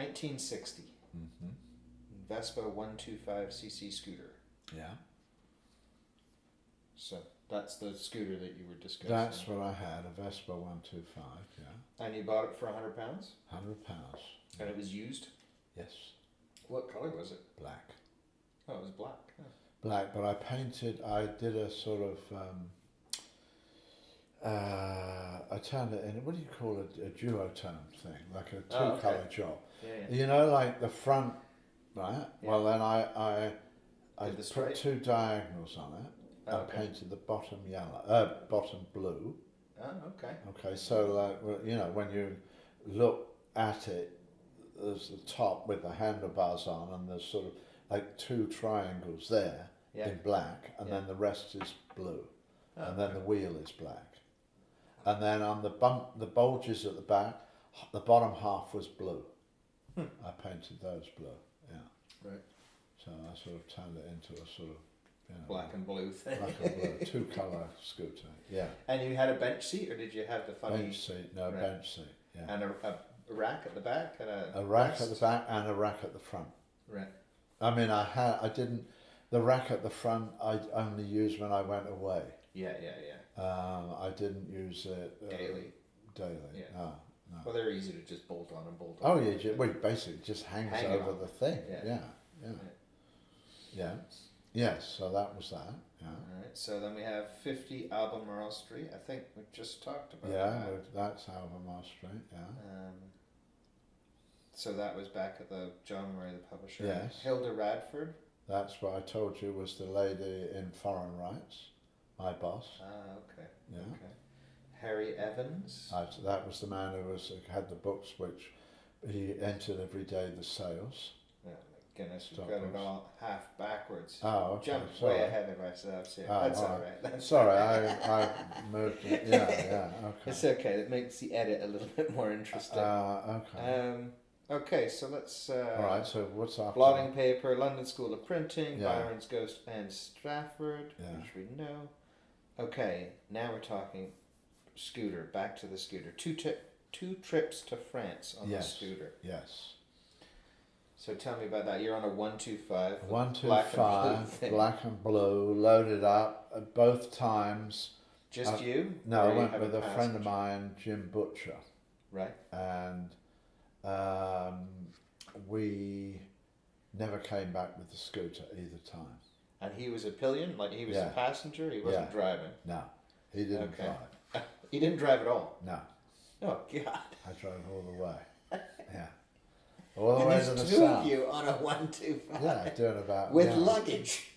1960. Mm-hmm. Vespa 125cc scooter. Yeah. So that's the scooter that you were discussing. That's what I had, a Vespa 125, yeah. And you bought it for £100? £100. And it was used? Yes. What colour was it? Black. Oh, it was black. Oh. Black, but I did a sort of, I turned it in, what do you call it, a duotone thing, like a two-colour job. Yeah. You know, like the front, right? Yeah. Well, then I Did the put stripe? 2 diagonals on it and Okay. painted the bottom yellow, bottom blue. Oh, okay. Okay, so like, you know, when you look at it, there's the top with the handlebars on, and there's sort of like 2 triangles there in black, and then the rest is blue, and then the wheel is black, and then on the bulges at the back, the bottom half was blue. I painted those blue, yeah. Right. So I sort of turned it into a sort of, you know, Black and blue thing. black and blue, 2-colour scooter, yeah. And you had a bench seat, or did you have the funny Bench seat, no, Right. bench seat, yeah. and a rack at the back and A rack at the back and a rack at the front. Right. I mean, the rack at the front I only used when I went away. Yeah. I didn't use it Daily. Daily, Yeah. no. Well, they're easy to just bolt on and bolt Oh on. yeah, well, basically it just hangs Hang over on. the thing. Yeah. Yeah. Yes, so that was that. Yeah. All right. So then we have 50 Albemarle Street. I think we just talked about Yeah, that. that's Albemarle Street, yeah. So that was back at the John Murray, the publisher. Yes. Hilda Radford. That's what I told you was the lady in Foreign Rights, my boss. Ah, okay. Yeah. Okay. Harry Evans. That was the man who had the books which he entered every day the sales. Oh, my goodness, we've Stop got it books. all half backwards. Oh, okay. Jumped Sorry. way ahead of ourselves here. Oh, That's all all right. right. That's Sorry, I moved it. Yeah, okay. It's okay. That makes the edit a little bit more interesting. Okay. Okay, so let's. All right, so what's after? Blotting paper, London School of Printing, Yeah. Byron's Ghost and Stratford, Yeah. which we know. Okay, now we're talking scooter. Back to the scooter. Two trips to France on Yes. the scooter. Yes. So tell me about that. You're on a 125. 125, black and blue, loaded up at both times. Just you? No, Or I you went have with a friend of passenger? mine, Jim Butcher, Right. and we never came back with the scooter either time. And he was a pillion? Like he was a Yeah. passenger? He wasn't Yeah. driving? No, he didn't Okay. drive. He didn't drive at all? No, Oh, God. I drove all the way. Yeah, all the And way there's to the two south. of you on a 125. Yeah, doing about With yeah, luggage.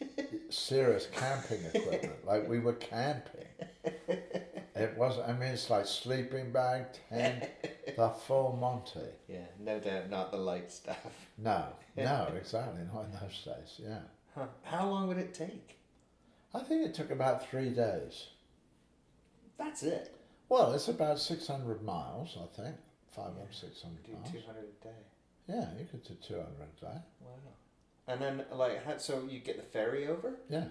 serious camping equipment. Like we were camping. It was. I mean, it's like sleeping bag, tent, the full Monty. Yeah, no doubt not the light stuff. No, exactly, not in those days. Yeah, Huh. How long would it take? I think it took about 3 days. That's it. Well, it's about 600 miles, I think. 500, 600 Do miles. 200 a day. Yeah, you could do 200 a day. Wow. And then, like, so you get the ferry over, Yeah,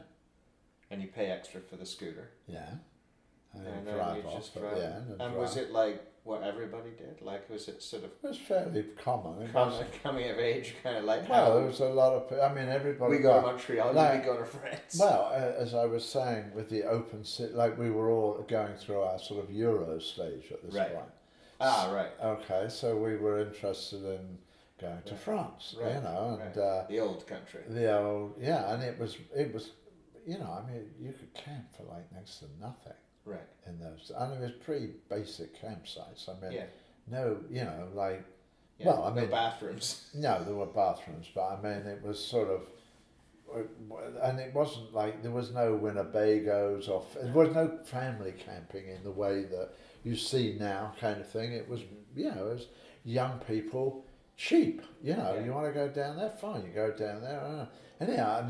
and you pay extra for the scooter, yeah. And and then then drive you off just at drive. the end. And And drive. was it like what everybody did? Like, was it sort of It was fairly common. It was, coming of age, kind of like well, how there was a lot of. I mean, everybody. we go to well, Montreal, like- we go to France. Well, as I was saying, with the open city, like we were all going through our sort of Euro stage at this Right. point. Right. Okay, so we were interested in going to Right. France, Right. you know, and The old country. the old, yeah, and it was, you know, I mean, you could camp for like next to nothing Right. in those, and it was pretty basic campsites. I mean, Yeah. no, you know, like, Yeah. well, I no mean, bathrooms. no, there were bathrooms, but I mean, it was sort of, and it wasn't like there was no Winnebagos or there was no family camping in the way that you see now, kind of thing. It was, you know, it was young people, cheap. You know, Yeah. you want to go down there, fine, you go down there. Anyhow,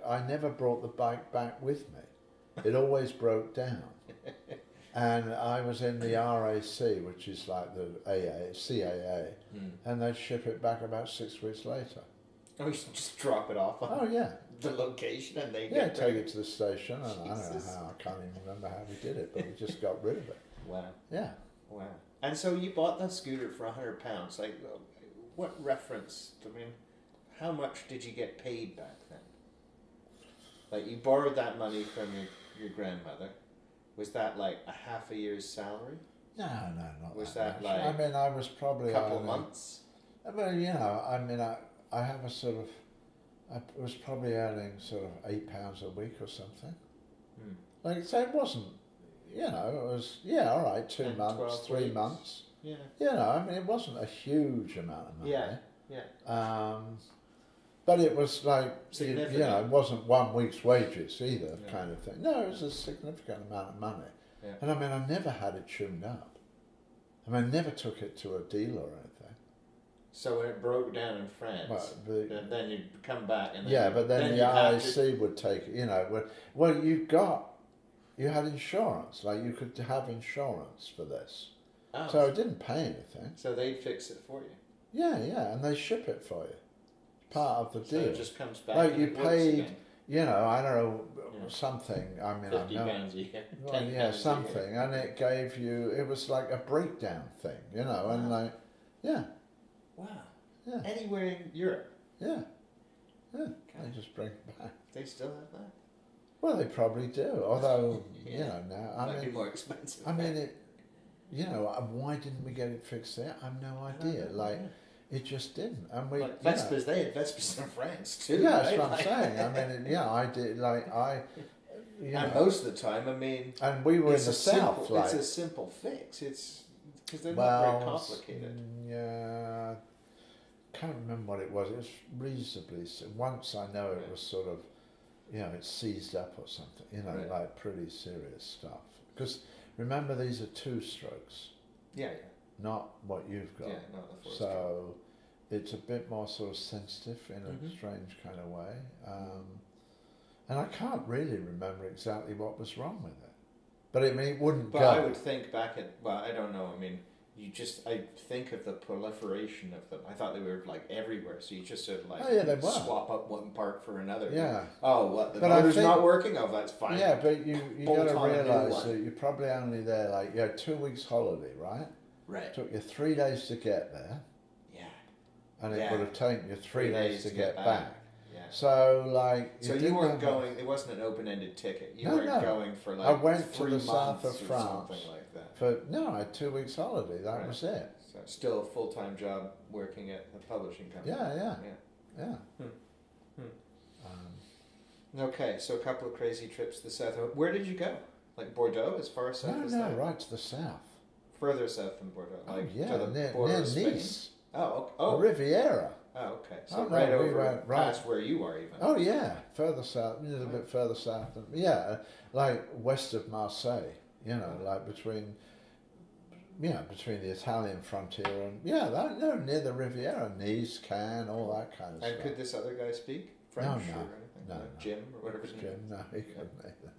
I never brought the bike back with me. It always broke down. And I was in the RAC, which is like the CAA, and they'd ship it back about 6 weeks later. Oh, you should just drop it off on Oh yeah, the location, and they yeah, get take there. it to the station, and I don't know Jesus. how, I can't even remember how we did it, but we just got rid of it. Wow. Yeah. Wow. And so you bought the scooter for £100. Like, what reference? I mean, how much did you get paid back then? Like you borrowed that money from your grandmother. Was that like a half a year's salary? No, not Was that that much. like I mean, I was probably a couple earning- months? I mean, I mean, I have a sort of, I was probably earning sort of £8 a week or something. Hmm. Like, so it wasn't, it was, all right, 2 10, months, 12 3 weeks. months. Yeah. I mean, it wasn't a huge amount of money. Yeah. But it was like, Significant. it wasn't 1 week's wages either, Yeah. kind of thing. No, it was a significant amount of money. Yeah. And I mean, I never had it tuned up. I mean, I never took it to a dealer or anything. So when it broke down in France, But then you'd come back and then but then the you'd have IAC would take it, well, you had insurance, like you could have insurance for this. Oh, So it didn't pay anything. so they'd fix it for you. Yeah, and they ship it for you. Part of the So deal. it just comes back. Like and you it works paid, again. I don't know, Yeah. something, I mean, I £50 know. a year. Well, £10 a yeah, year. something, and it gave you, it was like a breakdown thing, and Wow. like, yeah, Wow. yeah, Anywhere in Europe, yeah, they God, just bring it back. they still have that. Well, they probably do, although, Yeah. now, Might be more expensive. I mean, why didn't we get it fixed there? I have no I don't idea, know, like, yeah. it just didn't, and we, Like Vespers, they had Vespers in France too. yeah, that's right? what I'm Like- saying, I mean, I did, like, And most of the time, I mean, and we were in it's the a south, simple, like, it's a simple fix. It's because they're not very well, complicated. yeah, can't remember what it was. It was reasonably. Once I know it Yeah. was sort of, it seized up or something. Right. Like pretty serious stuff. Because remember, these are 2 strokes, Yeah, not what you've got. yeah, not the force. So it's a bit more sort of sensitive in a Mhm. strange kind of way. And I can't really remember exactly what was wrong with it. But I mean, it wouldn't But go. I would think back at, well, I don't know. I mean, I think of the proliferation of them. I thought they were like everywhere. So you just sort of like Oh, yeah, they were. swap up one part for another. Yeah. Oh, what? The But I motor's think- not working? Oh, that's fine. Yeah, but you Bolt got to on a new realise one. that you're probably only there, like, you had 2 weeks holiday, right? Right. Took you 3 days to get there, Yeah. and it Yeah. would have taken you 3 days to get back. Yeah. So, like, So you didn't weren't have- going. It wasn't an open-ended ticket. You No, weren't no. going for like. I went to 3 the south months of or France. something like that. I had 2 weeks holiday. That Right. was it. So still a full-time job working at a publishing company. Yeah. Hmm. Hmm. Um, Okay, so a couple of crazy trips to the south. Where did you go? Like Bordeaux, as far south as that? right to the south. Further south than Bordeaux, like oh yeah, to the near border of Spain. Nice, Oh, okay. the Oh, Riviera. okay. So Oh, no, right we over went right- past where you are, even. Oh yeah, further south, a little bit further south than like west of Marseille. Like between the Italian frontier and near the Riviera, Nice, Cannes, all that kind of And stuff. could this other guy speak French No, or anything? no, Like no. Jim or whatever his name Jim, no, he couldn't either.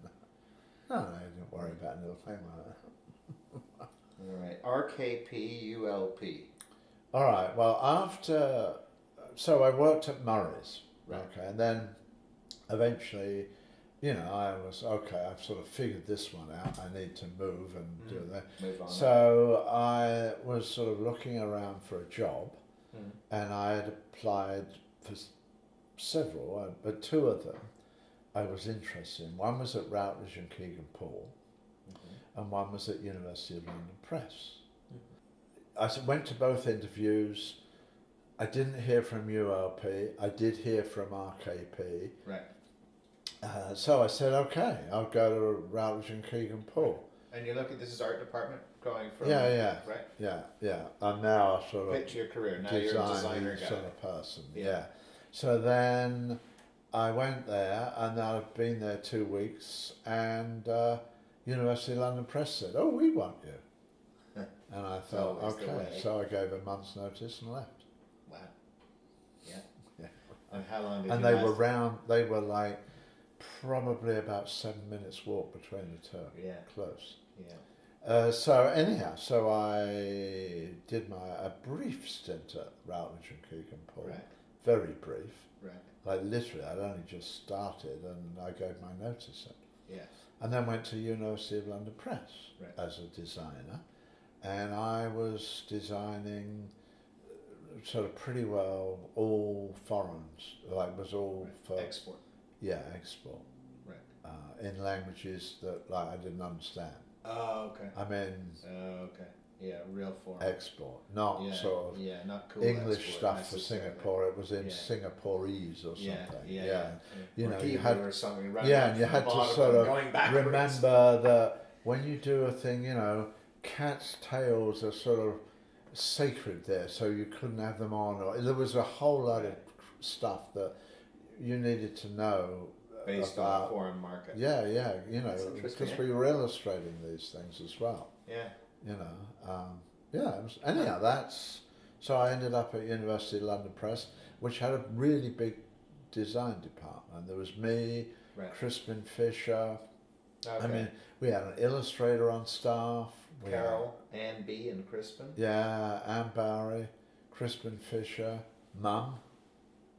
No, don't worry about a little thing like that. All right, RKPULP. All right. Well, so I worked at Murray's. Right. Okay, and then eventually, I was okay. I've sort of figured this one out. I need to move and do that. Move on. So I was sort of looking around for a job, Mm. and I had applied for several, but 2 of them I was interested in. One was at Routledge and Kegan Paul, and one was at University of London Press. I went to both interviews. I didn't hear from ULP. I did hear from RKP. Right. So I said, okay, I'll go to Routledge and Kegan Paul. And you're looking. This is art department going from. Yeah. Right. Yeah. I'm now a sort of Picture your career. Now you're a designer guy. sort of person. Yeah. Yeah. So then I went there, and I've been there 2 weeks, and University of London Press said, "Oh, we want you." And I thought, always the okay. way. So I gave a month's notice and left. Wow. Yeah. Yeah. And how long did And you they last? were round. They were like probably about 7 minutes walk between the 2. Yeah. Close. Yeah. So anyhow, so I did a brief stint at Routledge and Kegan Paul. Right. Very brief. Right. Like literally, I'd only just started, and I gave my notice in. Yeah. And then went to University of London Press Right. as a designer, and I was designing sort of pretty well all foreigns, like was all for export. Yeah, export. Right. In languages that like I didn't understand. Oh, okay. I mean. Oh, okay. Yeah, real foreign. Export, not sort of not cool English stuff for Singapore. It was in Singaporese or something. You know, you had or something. And you had to sort of remember that when you do a thing, you know, cats' tails are sort of sacred there, so you couldn't have them on. Or there was a whole lot of stuff that you needed to know based about, on foreign market. Yeah, you know, because we were illustrating these things as well. Yeah. You know, anyhow, that's so I ended up at University of London Press, which had a really big design department. There was me, Crispin Fisher. Okay. I mean, we had an illustrator on staff. Carol, Anne B, and Crispin. Yeah, Anne Bowery, Crispin Fisher, Mum.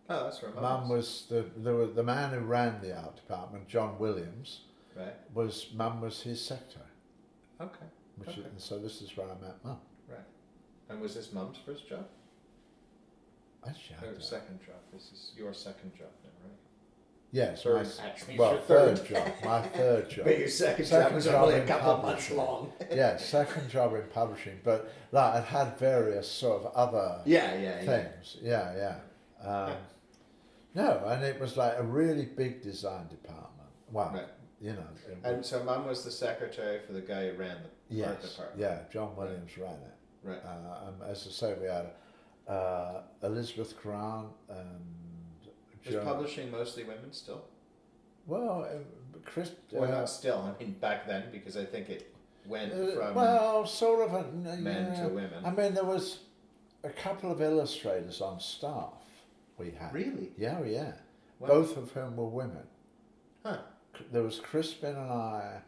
Oh, that's right. Mum was the man who ran the art department, John Williams. Right. Mum was his secretary. Okay. So this is where I met Mum. Right. And was this Mum's first job? Actually, second job. This is your second job then, right? Yes. Third job. My third job. But your second job was only a couple months long. Yeah, second job in publishing. But like, I'd had various sort of other things. Yeah. No, and it was like a really big design department. Wow. You know. And so Mum was the secretary for the guy who ran the art department. Yeah, John Williams ran it. Right. As I say, we had Elizabeth Grant and Was publishing mostly women still? Well, Chris. Well, not still. I mean, back then, because I think it went from sort of men to women. I mean, there was a couple of illustrators on staff we had. Really? Yeah. Wow. Both of whom were women. Huh. There was Crispin and I.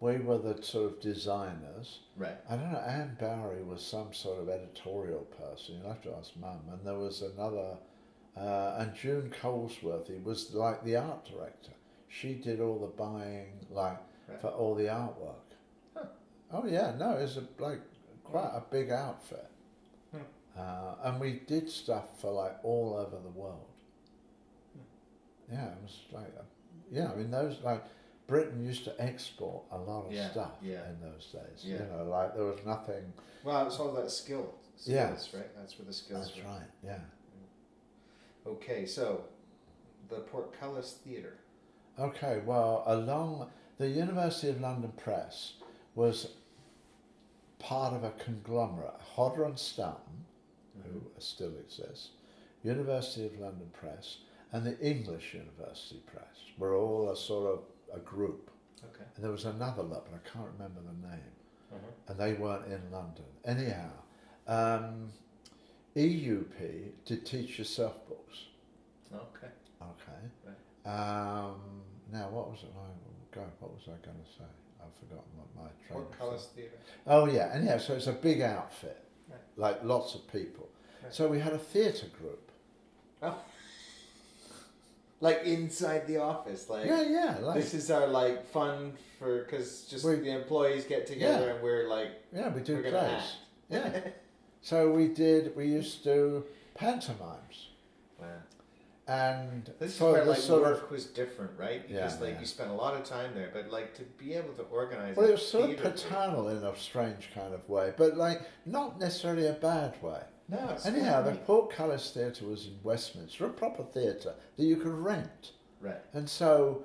We were the sort of designers. Right. I don't know, Anne Bowery was some sort of editorial person. You'll have to ask Mum. And there was another, and June Colesworthy was like the art director. She did all the buying, for all the artwork. Huh. Oh yeah, no, it was quite a big outfit. And we did stuff for all over the world. Yeah, it was I mean those Britain used to export a lot of stuff in those days. Yeah. You know, there was nothing. Well, it's all that skills, right? That's where the skills. That's right. Yeah. Okay, so the Portcullis Theatre. Okay, well, along the University of London Press was part of a conglomerate. Hodder and Stoughton, who still exists, University of London Press, and the English University Press were all a sort of a group. Okay. And there was another lot, but I can't remember the name. And they weren't in London. Anyhow, EUP did teach yourself books. Okay. Okay. Right. Now, what was I going to say? I've forgotten what my train Portcullis Theatre. Oh, yeah. Anyhow, so it's a big outfit, right. Lots of people. Right. So we had a theatre group. Oh. Inside the office, this is our fun because the employees get together and we're we do we're plays. Yeah. So we used to do pantomimes. Wow. And this is where work was different, right? Because you spent a lot of time there, but to be able to organize. Well, it was sort of paternal in a strange kind of way, but not necessarily a bad way. No. Anyhow, the Portcullis Theatre was in Westminster, a proper theatre that you could rent. Right. And so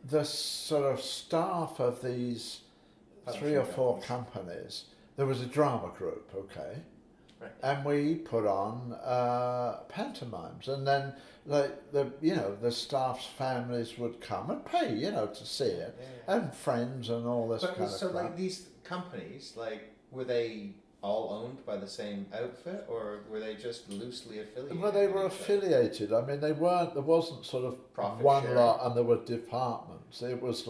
the sort of staff of these 3 or 4 companies, there was a drama group, okay? Right. And we put on pantomimes, and then the staff's families would come and pay, to see it, and friends and all this kind of stuff. So these companies, were they all owned by the same outfit, or were they just loosely affiliated? Well, they were affiliated. I mean, they weren't. There wasn't sort of profit one sharing. lot, and there were departments. It was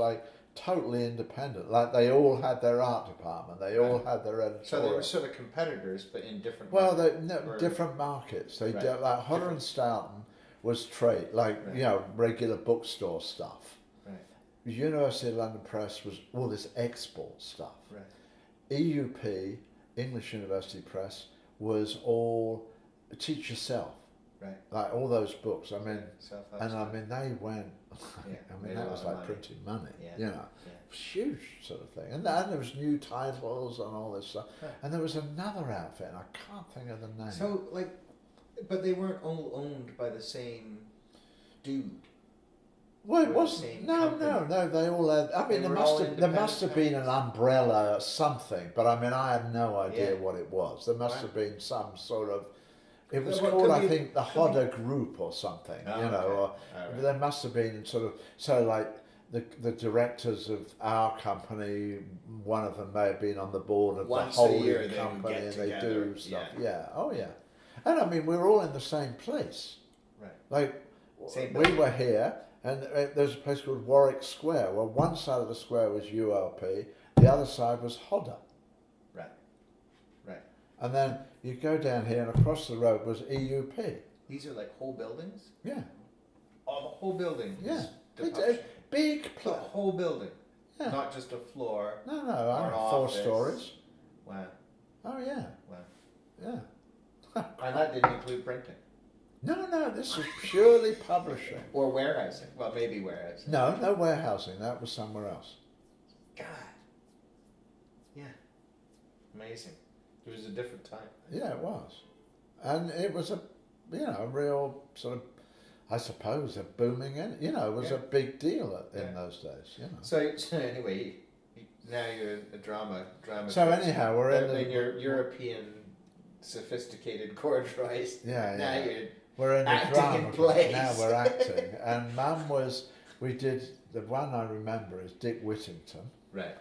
totally independent. They all had their art department. They all had their editorial. So they were sort of competitors, but in different. Different markets. They did Hodder and Stoughton was trade, regular bookstore stuff. Right. The University of London Press was all this export stuff. Right. EUP, English University Press, was all Teach Yourself. Right. Like all those books. I mean, Self-help and I stuff. mean they went. Yeah, I made mean a that lot was of like money. printing money. Yeah. You know, Yeah. huge sort of thing. And there was new titles and all this stuff. Huh. And there was another outfit, and I can't think of the name. So like, but they weren't all owned by the same dude. Well, it Or the wasn't. same No, company. they all had. I mean, They there were must all have been an independent umbrella or something, but I mean, I have no idea Yeah. what it was. There must Wow. have been some sort of. It was Well, called, could I be- think, the could be- Hodder Group or something. Oh, you know, okay. or All right. there must have been sort of like the directors of our company. One of them may have been on the board of Once the a holding year they would company, get and they together, do stuff. yeah. Yeah. Oh yeah. And I mean, we were all in the same place. Right. Like, Same we building. were here, and there's a place called Warwick Square. Well, one side of the square was ULP, the other side was Hodder. Right. Right. And then you go down here, and across the road was EUP. These are like whole buildings. Yeah, Oh, the whole building. yeah. Is It's a detached. big The place. whole building. Yeah. Not just a floor. No, Or I an know, 4 office. stories. Wow. Oh yeah, Wow. yeah. And that didn't include printing No, this was purely publishing. or warehousing. Well, maybe warehousing. No warehousing. That was somewhere else. God. Yeah. Amazing. It was a different time. Yeah, it was, and it was a real sort of, I suppose, a booming in. It was Yeah. a big deal in Yeah. those days. So anyway, now you're a drama. So anyhow, we're in in your European sophisticated corduroys. Yeah, Now yeah. you're We're in the acting drama. in plays. Now we're acting, and Mum was. We did the one I remember is Dick Whittington, right.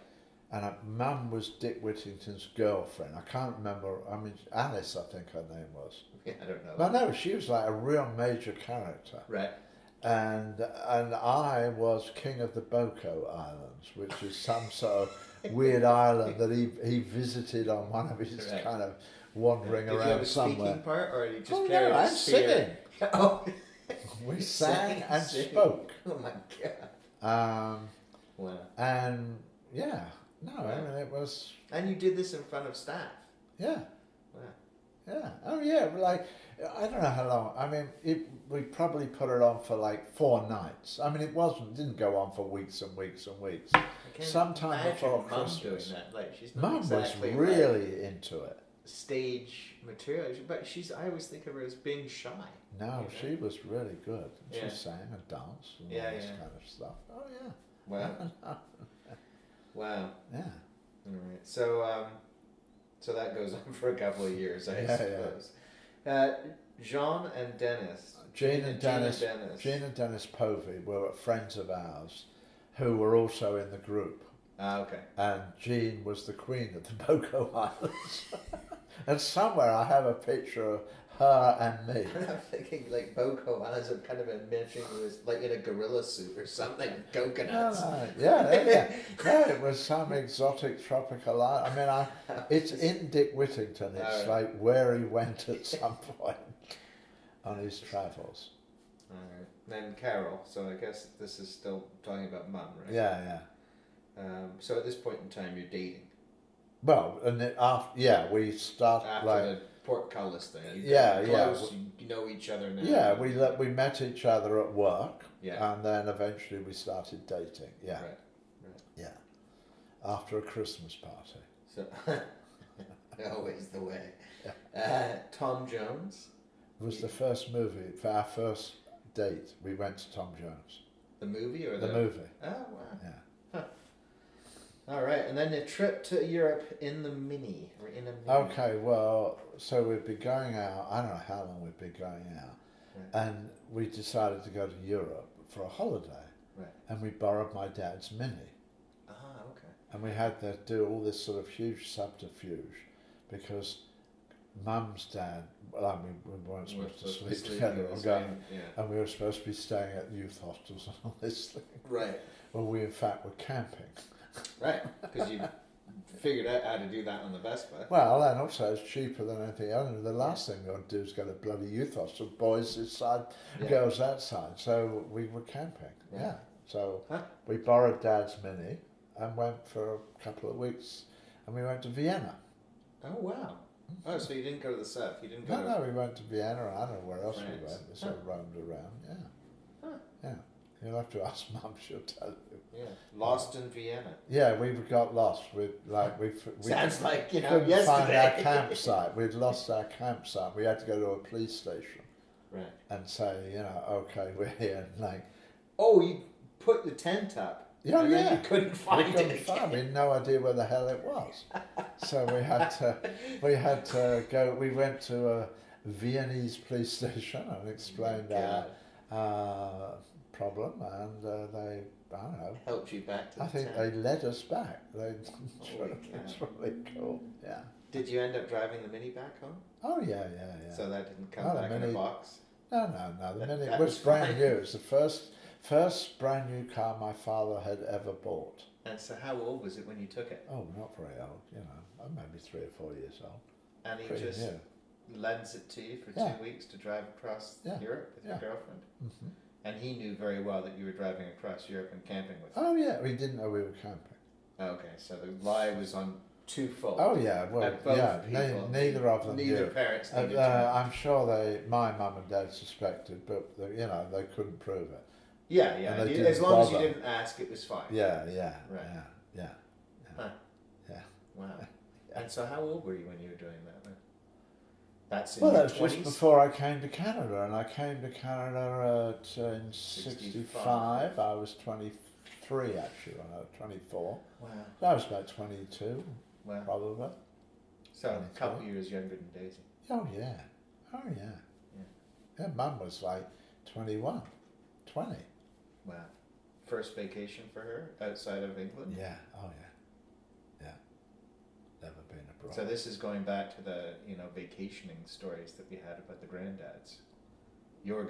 and Mum was Dick Whittington's girlfriend. I can't remember. I mean, Alice, I think her name was. Yeah, I don't know. But no, she was like a real major character. Right. And I was king of the Boko Islands, which is some sort of weird island that he visited on one of his Right. kind of wandering Did you have around a somewhere. speaking part, or did you just Oh carry no, a I'm spear? singing. Oh. We sang and Singing. spoke. Oh my god. Wow. And yeah, no, I Right. mean it was And you did this in front of staff. yeah. Wow. Yeah. Oh, yeah. Like, I don't know how long. I mean, we probably put it on for like 4 nights. I mean, didn't go on for weeks and weeks and weeks. I can't Sometime imagine before Mum Christmas. doing that. Like, she's not Mum exactly was like really into it. stage material, but I always think of her as being shy. No, You know? she was really good. She Yeah. sang and danced and Yeah, all this yeah. kind of stuff. Oh, yeah. Wow. Wow. Yeah. All right. So that goes on for a couple of years, I Yeah, yeah. suppose. Jean and Dennis. Jean and Dennis Dennis. Povey were friends of ours who were also in the group. Ah, okay. And Jean was the queen of the Boko Islands. And somewhere I have a picture of her and me. I'm thinking like Boko Islands. I'm kind of imagining it was like in a gorilla suit or something, coconuts. Yeah. No, it was some exotic tropical island. I mean, it's in Dick Whittington. It's Alright. like where he went at some point on his travels. All right. Then Carol. So I guess this is still talking about Mum, right? Yeah. So at this point in time, you're dating. Well, and we start After like the portcullis thing. You Yeah, get yeah. close, you know each other now. we met each other at work, Yeah. and then eventually we started dating. Yeah, Right. yeah. After a Christmas party. So always the way. Tom Jones. It was the first movie for our first date. We went to Tom Jones. The movie or The movie. Oh wow. Yeah. All right, and then a trip to Europe in the Mini or in a Mini. Okay, well, so we'd be going out. I don't know how long we'd be going out, Right. and we decided to go to Europe for a holiday. Right. And we borrowed my dad's Mini. Ah, okay. And we had to do all this sort of huge subterfuge because Mum's dad, well, I mean, we weren't supposed to sleep together or go, Yeah. and we were supposed to be staying at youth hostels and all this thing. Right. Well, we in fact were camping. Right. Because you figured out how to do that on the Vespa. Well, and also it's cheaper than anything else. And the last thing we want to do is go to bloody youth hostel, boys this side, Yeah. girls that side. So we were camping. Yeah. Yeah. So Huh. we borrowed Dad's Mini and went for a couple of weeks, and we went to Vienna. Oh wow. Oh, so you didn't go to the south. You didn't go. No, we went to Vienna. I don't know where else we France. went. We sort of roamed around. Yeah. Huh. Yeah. You'll have to ask Mum. She'll tell you. Yeah, lost in Vienna. Yeah, we got lost. We Sounds like couldn't yesterday. find our campsite. We'd lost our campsite. We had to go to a police station Right. and say, okay, we're here. And like, Oh, you put the tent up. yeah, and yeah. then you couldn't We find couldn't it. find. We had no idea where the hell it was. So we had to go. We went to a Viennese police station and explained our problem, and they, I don't know. Helped you back to the I think tent. they led us back. It's cow. really cool. Yeah. Did you end up driving the Mini back home? Oh yeah. So that didn't come Oh, the back in a Mini- box? No. The Mini That was was brand fine. new. It was the first brand new car my father had ever bought. And so how old was it when you took it? Oh, not very old. Maybe 3 or 4 years old. And he Pretty just new. lends it to you for Yeah. 2 weeks to drive across Yeah. Europe with your Yeah. girlfriend? Hmm. And he knew very well that you were driving across Europe and camping with him. Oh yeah, we didn't know we were camping. Okay, so the lie was on twofold. Oh yeah, well And both yeah, people- neither of them Neither knew. parents needed to know. I'm sure my mum and dad suspected, but they couldn't prove it. Yeah, and they You- didn't as long as you bother. didn't ask, it was fine. Yeah, Right. yeah. Wow. And so how old were you when you were doing that then? That's in Well, your that was 20s? just before I came to Canada, and I came to Canada in 65. '65. I was 23 actually when I was 24. Wow. I was about 22, Wow. probably. So a 23. couple years younger than Daisy. Oh yeah. Yeah, Mum was like 21, 20. Wow. First vacation for her outside of England? Yeah, oh yeah. Never been abroad. So this is going back to the, vacationing stories that we had about the granddads. You're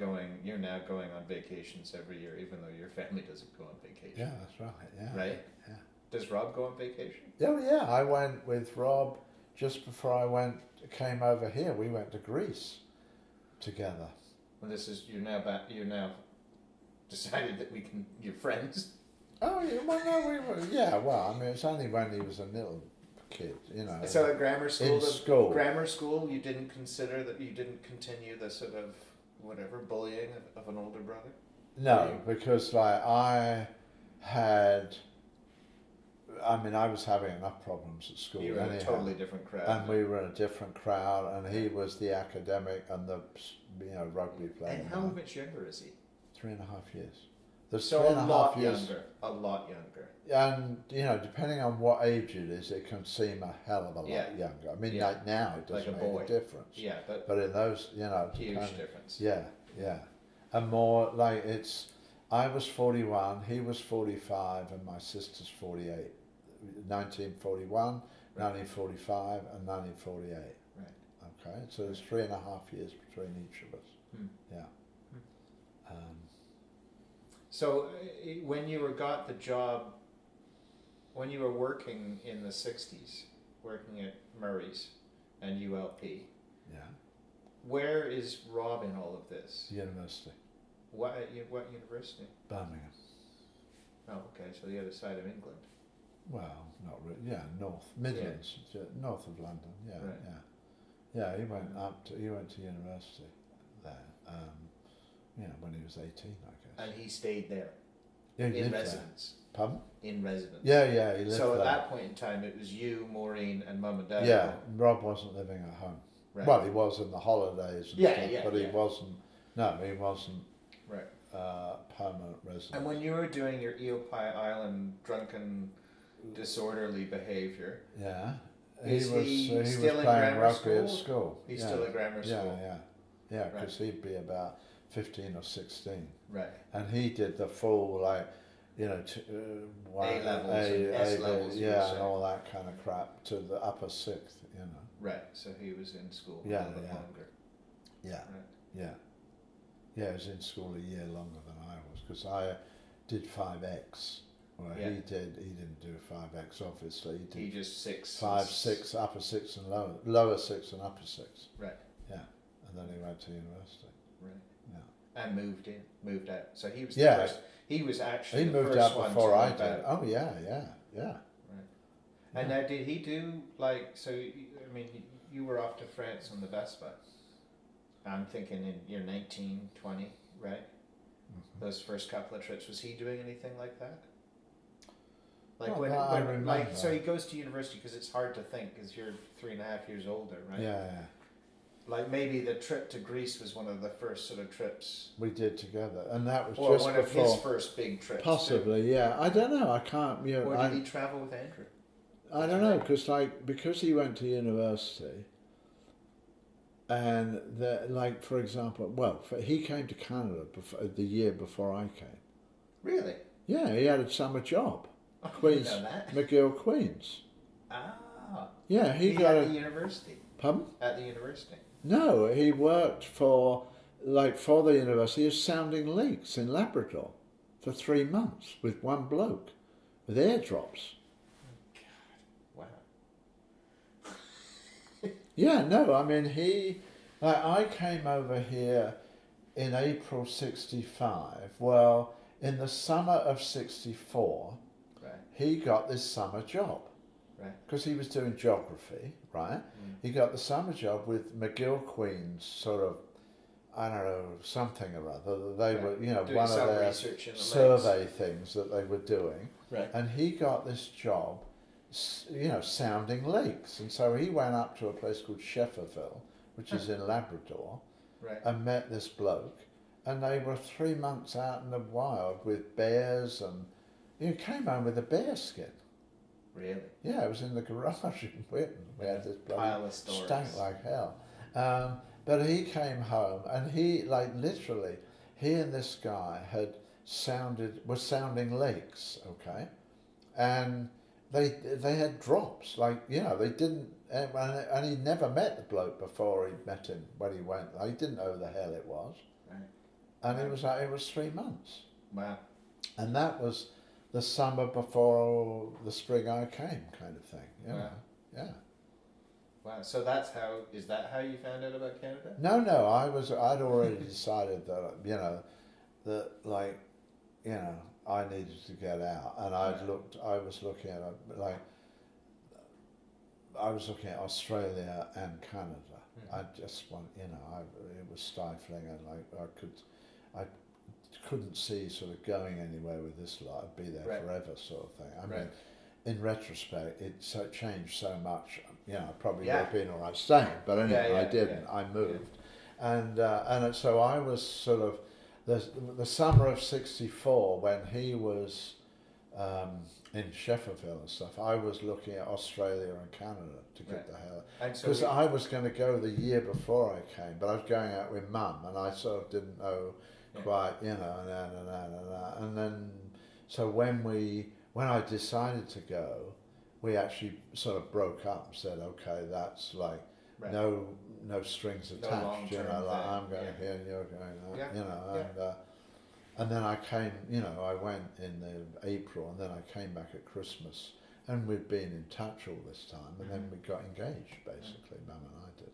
now going on vacations every year, even though your family doesn't go on vacation. Yeah, that's right, yeah. Right? Yeah. Does Rob go on vacation? Oh yeah, I went with Rob just before I came over here. We went to Greece together. Well, you're now decided that you're friends. Oh yeah, well no, we were, yeah, well, I mean, it's only when he was a little kid, So at grammar school, In school. you didn't consider that you didn't continue the sort of bullying of an older brother? No, because I was having enough problems at school. You were in a anyhow. totally different crowd. And we were in a different crowd, and he was the academic and the rugby player. And how much younger is he? 3.5 years. There's So three a and a half lot years. younger. A lot younger. And depending on what age it is, it can seem a hell of a lot Yeah. younger. I mean, Yeah. like now it doesn't Like a make boy. a difference. Yeah, but But in those, huge kind of- difference. yeah, and more like I was 41, he was 45, and my sister's 48. 1941, 1945, and 1948. Right. Okay, so there's 3.5 years between each of us. Hmm. Yeah. So when you got the job, when you were working in the 60s, working at Murray's and ULP, Yeah. where is Rob in all of this? University, What university? Birmingham. Oh, okay, so the other side of England. Well, not really. Yeah, north Midlands, north of London. Yeah, Right. yeah. He went he went to university there. When he was 18, I guess. And he stayed there Yeah, he in lived there. residence. Pardon? In residence. Yeah, he lived So at there. that point in time, it was you, Maureen, and Mum and Dad. Yeah, Rob wasn't living at home. Right. Well, he was in the holidays and Yeah, stuff, yeah, but he yeah. wasn't. No, he wasn't Right. permanent resident. And when you were doing your Eopai Island drunken, disorderly behavior, Yeah, Is he was still in playing grammar rugby school? at school. he's yeah. still at grammar school. Yeah, Right. because he'd be about 15 or 16, Right. and he did the full A levels and S levels, you would yeah, say. and all that kind of crap to the upper sixth. Right. So he was in school a Yeah, little bit yeah. longer. Yeah. Right. Yeah, he was in school a year longer than I was because I did 5X. Well, Yeah. he didn't do 5X. Obviously, he did He just 6. 5, 6, upper 6, and lower 6 and upper 6. Right. Yeah, and then he went to university. Right. Yeah, And moved out. So he was Yeah. the first. He was actually he the moved first out one before to I move did. out. Oh yeah. And now, did he do so? you were off to France on the Vespa. I'm thinking you're 19, 20, right? Mm-hmm. Those first couple of trips, was he doing anything like that? Like Oh, when, no, I remember. like, so he goes to university because it's hard to think because you're 3.5 years older, right? Yeah. Like maybe the trip to Greece was one of the first sort of trips. We did together, and that was Or just one before. of his first big trips. Possibly, too. yeah. I don't know. I can't. You know, Or did he travel with Andrew? I don't know because he went to university, and for example, he came to Canada the year before I came. Really? Yeah, he had a summer job. Oh, Queens, I didn't know that. McGill, Queens. Ah. Yeah, he got at the university. Pardon? At the university. No, he worked for the University of Sounding Lakes in Labrador for 3 months with one bloke with airdrops. Wow. Yeah, no, I mean I came over here in April '65. Well, in the summer of '64, right. He got this summer job. Right. Because he was doing geography, right? He got the summer job with McGill Queen's sort of, I don't know, something or other. They were, doing one of their survey things that they were doing. Right. And he got this job, sounding lakes. And so he went up to a place called Shefferville, which is in Labrador, right. and met this bloke. And they were 3 months out in the wild with bears and, came home with a bear skin. Really? Yeah, it was in the garage in Whitton. We had this bloody stank like hell. But he came home and he, literally, he and this guy were sounding lakes, okay? And they had drops, they didn't, and he never met the bloke before he met him when he went. He didn't know who the hell it was. Right. And it was 3 months. Wow. And that was the summer before the spring I came, kind of thing. Wow. Yeah. Wow. So is that how you found out about Canada? No, I'd already decided that, I needed to get out. And I was looking at Australia and Canada. I just it was stifling and I couldn't see sort of going anywhere with this lot. I'd be there forever, sort of thing. I mean, in retrospect, it changed so much. I probably would have been all right staying, but anyway, I didn't. Yeah. I moved, and so I was sort of the summer of '64 when he was in Shefferville and stuff. I was looking at Australia and Canada to get the hell, because I was going to go the year before I came, but I was going out with Mum, and I sort of didn't know. Quite, and then so when I decided to go, we actually sort of broke up and said, okay, that's no strings attached, I'm going here and you're going there, and then I came, I went in April and then I came back at Christmas and we'd been in touch all this time and then we got engaged basically, Mum and I did.